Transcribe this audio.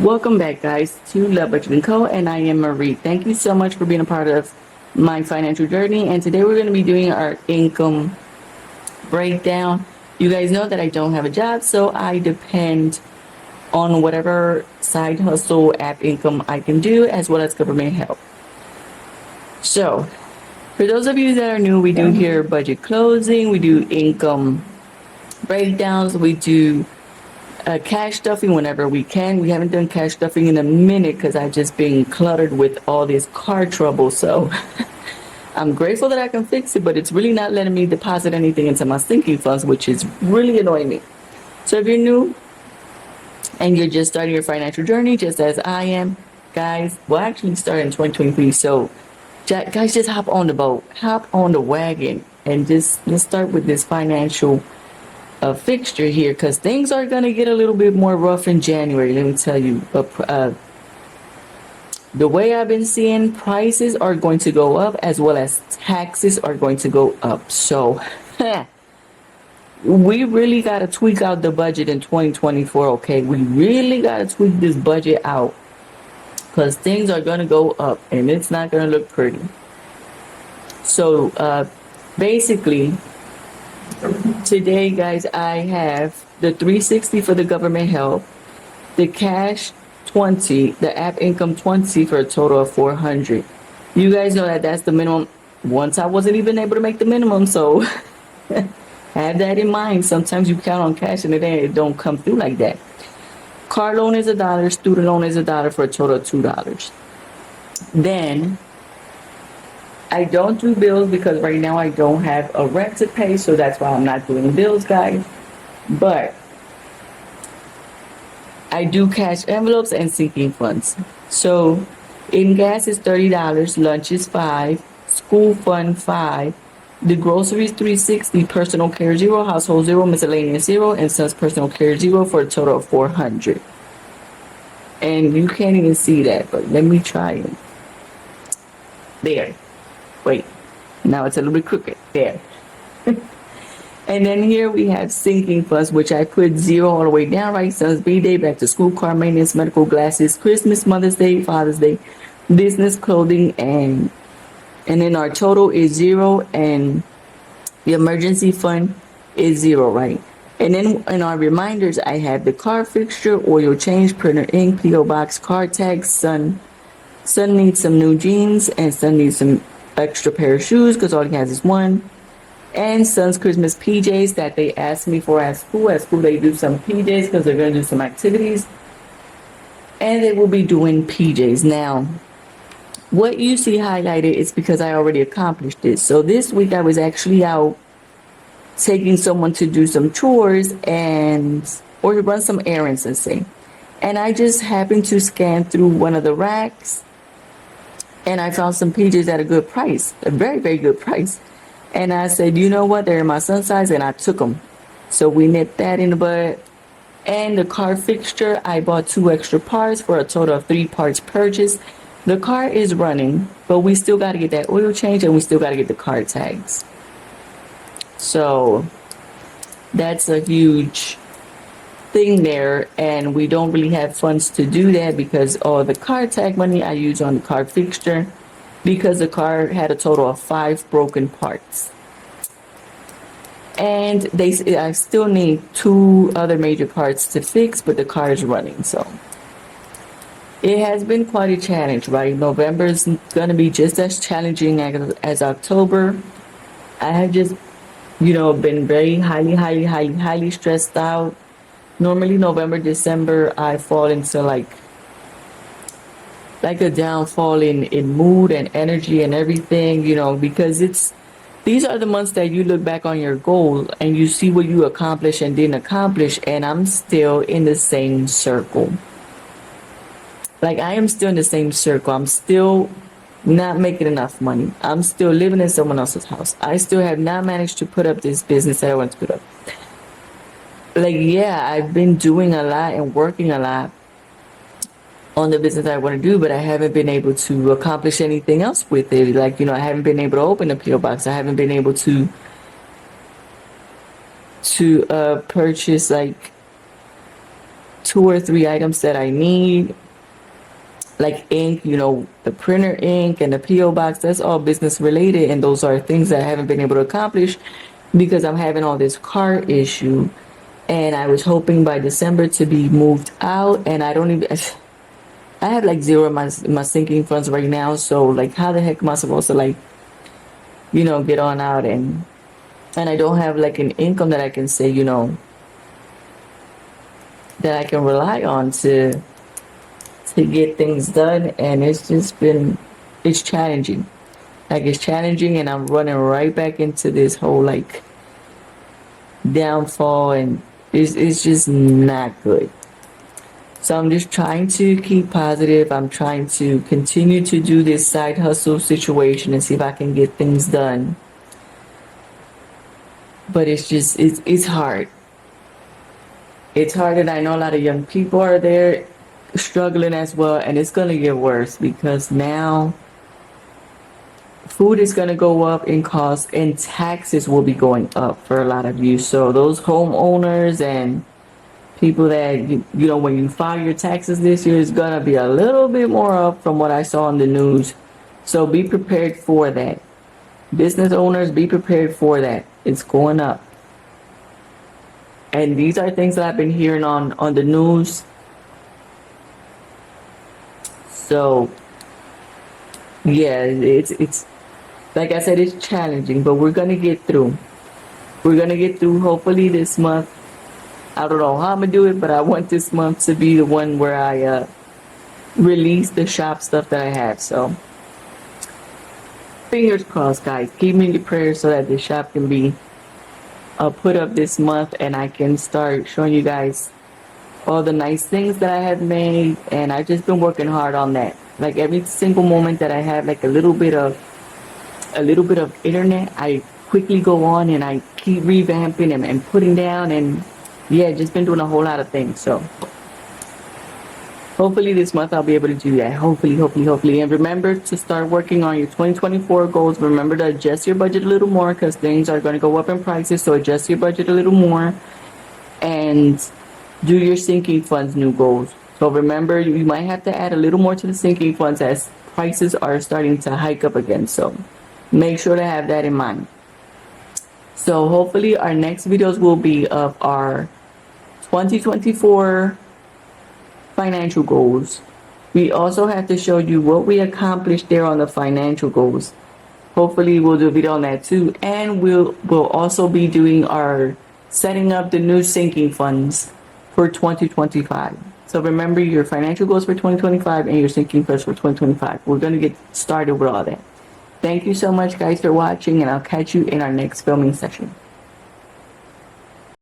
Welcome back, guys, to Love Budgeting Co. And I am Marie. Thank you so much for being a part of my financial journey. And today we're going to be doing our income breakdown. You guys know that I don't have a job, so I depend on whatever side hustle app income I can do, as well as government help. So, for those of you that are new, we do here budget closing, we do income breakdowns, we do cash stuffing whenever we can. We haven't done cash stuffing in a minute because I've just been cluttered with all this car trouble. So I'm grateful that I can fix it, but it's really not letting me deposit anything into my sinking funds, which is really annoying me. So if you're new and you're just starting your financial journey, just as I am, guys, well, actually started in 2023. So guys, just hop on the boat, hop on the wagon, and just let's start with this financial fixture here, because things are going to get a little bit more rough in January, let me tell you. But the way I've been seeing, prices are going to go up, as well as taxes are going to go up. So we really got to tweak out the budget in 2024. Okay, we really got to tweak this budget out, because things are going to go up and it's not going to look pretty. So basically, today, guys, I have the 360 for the government help, the cash 20, the app income 20 for a total of 400. You guys know that that's the minimum. Once I wasn't even able to make the minimum, so have that in mind. Sometimes you count on cash and it don't come through like that. Car loan is $1, student loan is $1 for a total of $2. Then I don't do bills because right now I don't have a rent to pay, so that's why I'm not doing bills, guys. But I do cash envelopes and sinking funds. So in gas is $30, lunch is $5, school fund $5, the groceries $360, personal care $0, household $0, miscellaneous $0, and son's personal care $0 for a total of $400. And you can't even see that, but let me try it. There. Wait, now it's a little bit crooked. There. And then here we have sinking funds, which I put $0 all the way down, right? Son's B-Day, back to school, car maintenance, medical, glasses, Christmas, Mother's Day, Father's Day, business, clothing, and then our total is $0, and the emergency fund is $0, right? And then in our reminders, I have the car fixture, oil change, printer ink, P.O. box, car tags, son needs some new jeans, and son needs some extra pair of shoes because all he has is one, and son's Christmas PJs that they asked me for at school. At school they do some PJs because they're going to do some activities, and they will be doing PJs. Now what you see highlighted is because I already accomplished it. So this week I was actually out taking someone to do some chores or to run some errands, let's say, and I just happened to scan through one of the racks, and I found some PJs at a good price, a very, very good price. And I said, you know what, they're my son's size, and I took them. So we nipped that in the bud. And the car fixture, I bought 2 extra parts for a total of 3 parts purchased. The car is running, but we still got to get that oil change, and we still got to get the car tags. So that's a huge thing there, and we don't really have funds to do that because all the car tag money I use on the car fixture, because the car had a total of 5 broken parts, and I still need 2 other major parts to fix, but the car is running. So it has been quite a challenge, right? November is going to be just as challenging as October. I have just been very highly stressed out. Normally November, December, I fall into like a downfall in mood and energy and everything, because these are the months that you look back on your goal and you see what you accomplished and didn't accomplish, and I'm still in the same circle. Like, I am still in the same circle. I'm still not making enough money. I'm still living in someone else's house. I still have not managed to put up this business that I want to put up. Like, yeah, I've been doing a lot and working a lot on the business I want to do, but I haven't been able to accomplish anything else with it. Like, I haven't been able to open a P.O. box. I haven't been able to purchase like 2 or 3 items that I need, like ink, the printer ink and the PO box. That's all business related, and those are things that I haven't been able to accomplish because I'm having all this car issue. And I was hoping by December to be moved out, and I have like zero in my sinking funds right now. So like, how the heck am I supposed to like, get on out, and I don't have like an income that I can say, that I can rely on to get things done. And it's challenging. Like, it's challenging, and I'm running right back into this whole like downfall, and it's just not good. So I'm just trying to keep positive. I'm trying to continue to do this side hustle situation and see if I can get things done. But it's hard. It's hard, and I know a lot of young people are there struggling as well, and it's going to get worse because now food is going to go up in cost, and taxes will be going up for a lot of you. So those homeowners and people that, when you file your taxes this year, is going to be a little bit more up from what I saw in the news. So be prepared for that. Business owners, be prepared for that. It's going up. And these are things that I've been hearing on the news. So yeah, it's like I said, it's challenging, but we're gonna get through. We're gonna get through. Hopefully this month. I don't know how I'm gonna do it, but I want this month to be the one where I release the shop stuff that I have. So fingers crossed, guys. Keep me in your prayers so that the shop can be put up this month, and I can start showing you guys all the nice things that I have made. And I've just been working hard on that. Like, every single moment that I have like a little bit of internet, I quickly go on and I keep revamping and putting down, and yeah, just been doing a whole lot of things. So hopefully this month I'll be able to do that. Hopefully. And remember to start working on your 2024 goals. Remember to adjust your budget a little more because things are going to go up in prices. So adjust your budget a little more and do your sinking funds new goals. So remember, you might have to add a little more to the sinking funds as prices are starting to hike up again. So make sure to have that in mind. So hopefully our next videos will be of our 2024 financial goals. We also have to show you what we accomplished there on the financial goals. Hopefully we'll do a video on that too. And we'll also be doing our setting up the new sinking funds for 2025. So remember your financial goals for 2025 and your sinking funds for 2025. We're going to get started with all that. Thank you so much, guys, for watching, and I'll catch you in our next filming session.